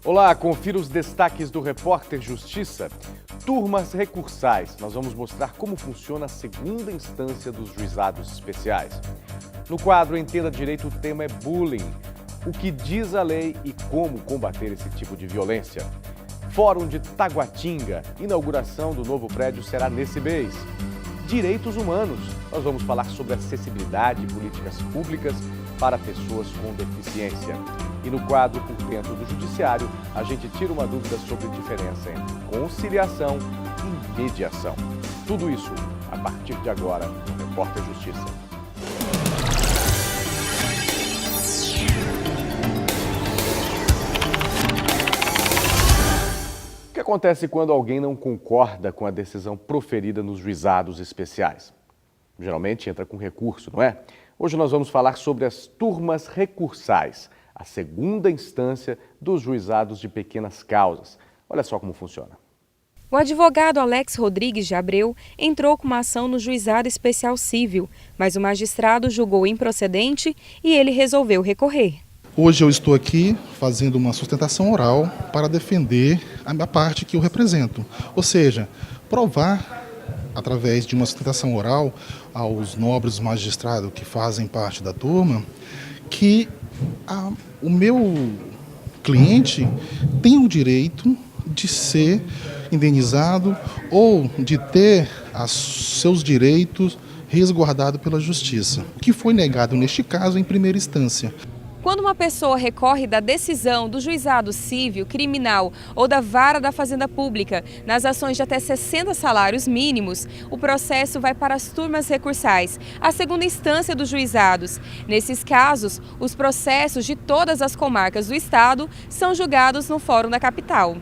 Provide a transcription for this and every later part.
Olá, confira os destaques do Repórter Justiça. Turmas recursais. Nós vamos mostrar como funciona a segunda instância dos juizados especiais. No quadro Entenda Direito, o tema é bullying. O que diz a lei e como combater esse tipo de violência. Fórum de Taguatinga. Inauguração do novo prédio será nesse mês. Direitos humanos. Nós vamos falar sobre acessibilidade e políticas públicas para pessoas com deficiência. E no quadro Por Dentro do Judiciário, a gente tira uma dúvida sobre a diferença entre conciliação e mediação. Tudo isso a partir de agora no Repórter Justiça. O que acontece quando alguém não concorda com a decisão proferida nos juizados especiais? Geralmente entra com recurso, não é? Hoje nós vamos falar sobre as turmas recursais, a segunda instância dos juizados de pequenas causas. Olha só como funciona. O advogado Alex Rodrigues de Abreu entrou com uma ação no Juizado Especial Cível, mas o magistrado julgou improcedente e ele resolveu recorrer. Hoje eu estou aqui fazendo uma sustentação oral para defender a parte que eu represento, ou seja, provar através de uma sustentação oral aos nobres magistrados que fazem parte da turma que o meu cliente tem o direito de ser indenizado ou de ter seus direitos resguardados pela justiça, o que foi negado neste caso em primeira instância. Quando uma pessoa recorre da decisão do juizado civil, criminal ou da vara da Fazenda Pública nas ações de até 60 salários mínimos, o processo vai para as turmas recursais, a segunda instância dos juizados. Nesses casos, os processos de todas as comarcas do estado são julgados no Fórum da capital.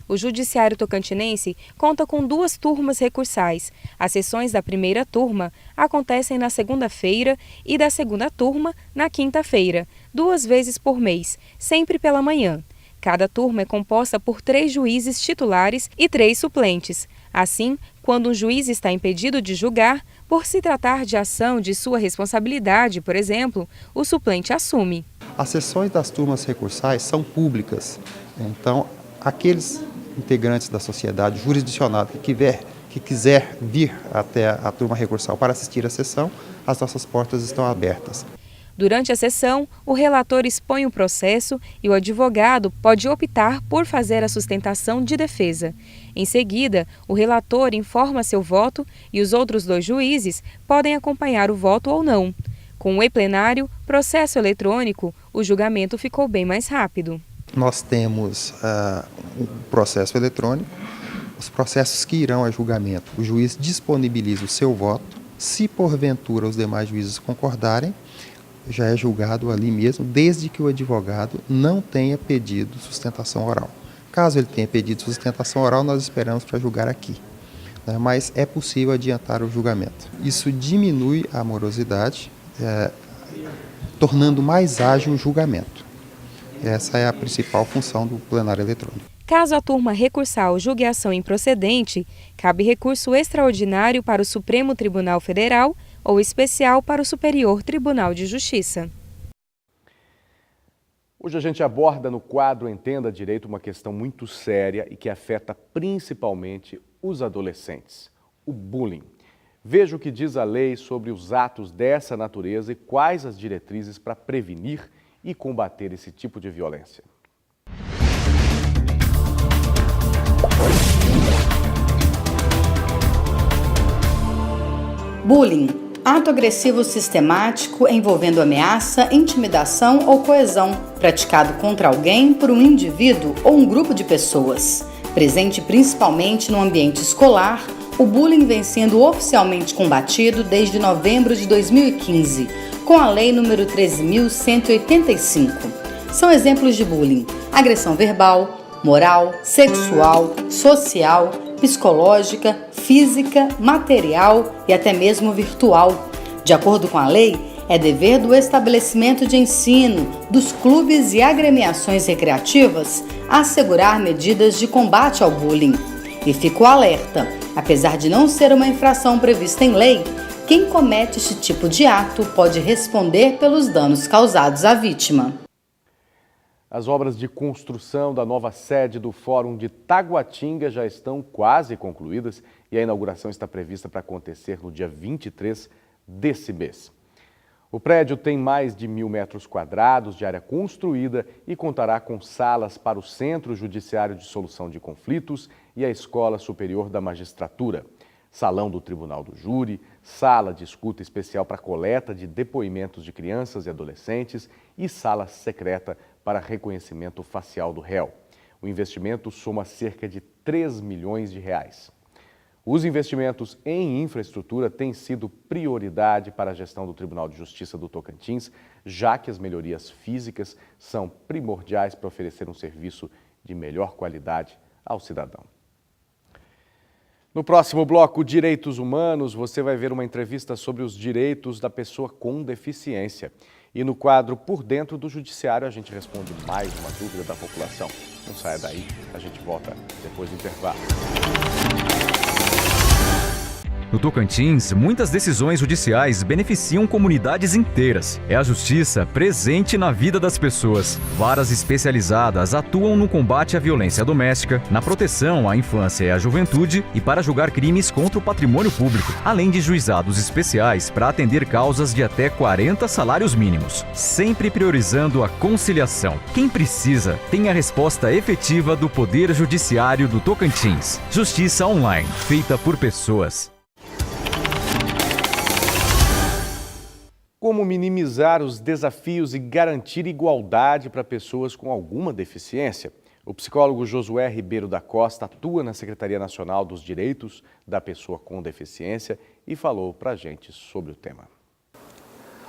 O Judiciário Tocantinense conta com 2 turmas recursais. As sessões da primeira turma acontecem na segunda-feira e da segunda turma na quinta-feira, 2 vezes por mês, sempre pela manhã. Cada turma é composta por 3 juízes titulares e 3 suplentes. Assim, quando um juiz está impedido de julgar, por se tratar de ação de sua responsabilidade, por exemplo, o suplente assume. As sessões das turmas recursais são públicas, então aqueles integrantes da sociedade jurisdicionada que quiser vir até a turma recursal para assistir à sessão, as nossas portas estão abertas. Durante a sessão, o relator expõe o processo e o advogado pode optar por fazer a sustentação de defesa. Em seguida, o relator informa seu voto e os outros 2 juízes podem acompanhar o voto ou não. Com o e-plenário, processo eletrônico, o julgamento ficou bem mais rápido. Nós temos um processo eletrônico, os processos que irão a julgamento, o juiz disponibiliza o seu voto, se porventura os demais juízes concordarem, já é julgado ali mesmo, desde que o advogado não tenha pedido sustentação oral. Caso ele tenha pedido sustentação oral, nós esperamos para julgar aqui, né? Mas é possível adiantar o julgamento. Isso diminui a morosidade, tornando mais ágil o julgamento. Essa é a principal função do plenário eletrônico. Caso a turma recursal julgue a ação improcedente, cabe recurso extraordinário para o Supremo Tribunal Federal ou especial para o Superior Tribunal de Justiça. Hoje a gente aborda no quadro Entenda Direito uma questão muito séria e que afeta principalmente os adolescentes: o bullying. Veja o que diz a lei sobre os atos dessa natureza e quais as diretrizes para prevenir e combater esse tipo de violência. Bullying, ato agressivo sistemático envolvendo ameaça, intimidação ou coerção, praticado contra alguém por um indivíduo ou um grupo de pessoas. Presente principalmente no ambiente escolar, o bullying vem sendo oficialmente combatido desde novembro de 2015, com a Lei nº 13.185. São exemplos de bullying: agressão verbal, moral, sexual, social, psicológica, física, material e até mesmo virtual. De acordo com a lei, é dever do estabelecimento de ensino, dos clubes e agremiações recreativas assegurar medidas de combate ao bullying. E fica o alerta: apesar de não ser uma infração prevista em lei, quem comete este tipo de ato pode responder pelos danos causados à vítima. As obras de construção da nova sede do Fórum de Taguatinga já estão quase concluídas e a inauguração está prevista para acontecer no dia 23 desse mês. O prédio tem mais de 1.000 metros quadrados de área construída e contará com salas para o Centro Judiciário de Solução de Conflitos e a Escola Superior da Magistratura, salão do Tribunal do Júri, sala de escuta especial para coleta de depoimentos de crianças e adolescentes e sala secreta para reconhecimento facial do réu. O investimento soma cerca de 3 milhões de reais. Os investimentos em infraestrutura têm sido prioridade para a gestão do Tribunal de Justiça do Tocantins, já que as melhorias físicas são primordiais para oferecer um serviço de melhor qualidade ao cidadão. No próximo bloco, Direitos Humanos, você vai ver uma entrevista sobre os direitos da pessoa com deficiência. E no quadro Por Dentro do Judiciário, a gente responde mais uma dúvida da população. Não saia daí, a gente volta depois do intervalo. No Tocantins, muitas decisões judiciais beneficiam comunidades inteiras. É a justiça presente na vida das pessoas. Varas especializadas atuam no combate à violência doméstica, na proteção à infância e à juventude e para julgar crimes contra o patrimônio público, além de juizados especiais para atender causas de até 40 salários mínimos, sempre priorizando a conciliação. Quem precisa tem a resposta efetiva do Poder Judiciário do Tocantins. Justiça online, feita por pessoas. Como minimizar os desafios e garantir igualdade para pessoas com alguma deficiência? O psicólogo Josué Ribeiro da Costa atua na Secretaria Nacional dos Direitos da Pessoa com Deficiência e falou para a gente sobre o tema.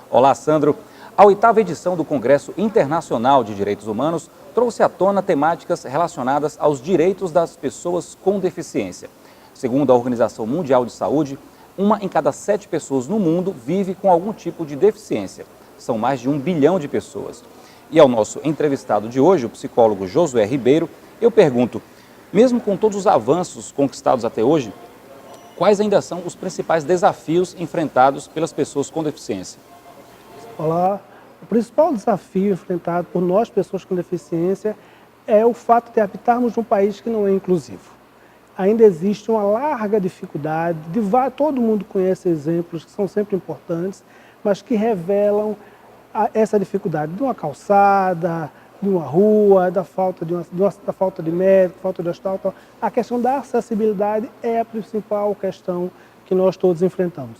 Olá, Sandro. A 8ª edição do Congresso Internacional de Direitos Humanos trouxe à tona temáticas relacionadas aos direitos das pessoas com deficiência. Segundo a Organização Mundial de Saúde, 1 em cada 7 pessoas no mundo vive com algum tipo de deficiência. São mais de 1 bilhão de pessoas. E ao nosso entrevistado de hoje, o psicólogo Josué Ribeiro, eu pergunto, mesmo com todos os avanços conquistados até hoje, quais ainda são os principais desafios enfrentados pelas pessoas com deficiência? Olá, o principal desafio enfrentado por nós, pessoas com deficiência, é o fato de habitarmos num país que não é inclusivo. Ainda existe uma larga dificuldade, todo mundo conhece exemplos que são sempre importantes, mas que revelam essa dificuldade de uma calçada, de uma rua, da falta de médico, falta de hospital. Então, a questão da acessibilidade é a principal questão que nós todos enfrentamos.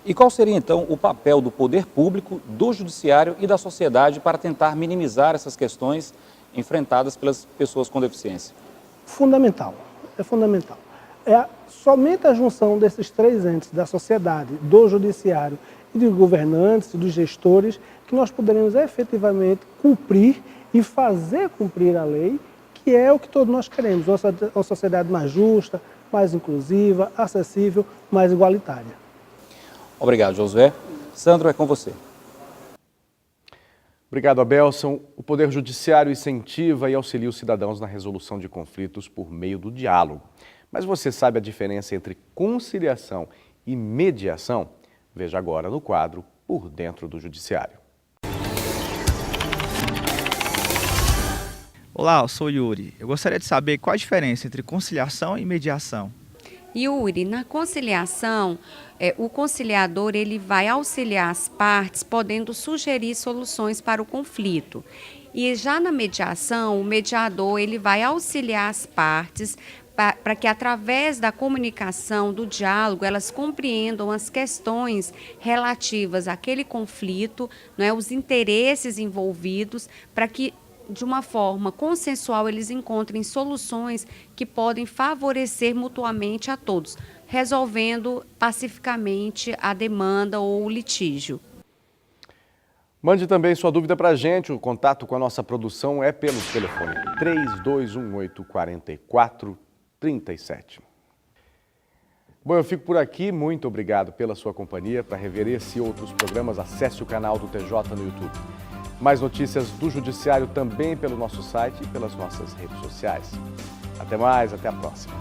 E qual seria então o papel do poder público, do judiciário e da sociedade para tentar minimizar essas questões enfrentadas pelas pessoas com deficiência? Fundamental. É fundamental. Somente a junção desses 3 entes, da sociedade, do judiciário e dos governantes, dos gestores, que nós poderemos efetivamente cumprir e fazer cumprir a lei, que é o que todos nós queremos, uma sociedade mais justa, mais inclusiva, acessível, mais igualitária. Obrigado, Josué. Sandro, é com você. Obrigado, Abelson. O Poder Judiciário incentiva e auxilia os cidadãos na resolução de conflitos por meio do diálogo. Mas você sabe a diferença entre conciliação e mediação? Veja agora no quadro Por Dentro do Judiciário. Olá, eu sou Yuri. Eu gostaria de saber qual a diferença entre conciliação e mediação. Yuri, na conciliação, o conciliador ele vai auxiliar as partes, podendo sugerir soluções para o conflito. E já na mediação, o mediador ele vai auxiliar as partes para que, através da comunicação, do diálogo, elas compreendam as questões relativas àquele conflito, né, os interesses envolvidos, para que, de uma forma consensual, eles encontrem soluções que podem favorecer mutuamente a todos, resolvendo pacificamente a demanda ou o litígio. Mande também sua dúvida para a gente. O contato com a nossa produção é pelo telefone 3218-4437. Bom, eu fico por aqui. Muito obrigado pela sua companhia. Para rever esse e outros programas, acesse o canal do TJ no YouTube. Mais notícias do Judiciário também pelo nosso site e pelas nossas redes sociais. Até mais, até a próxima.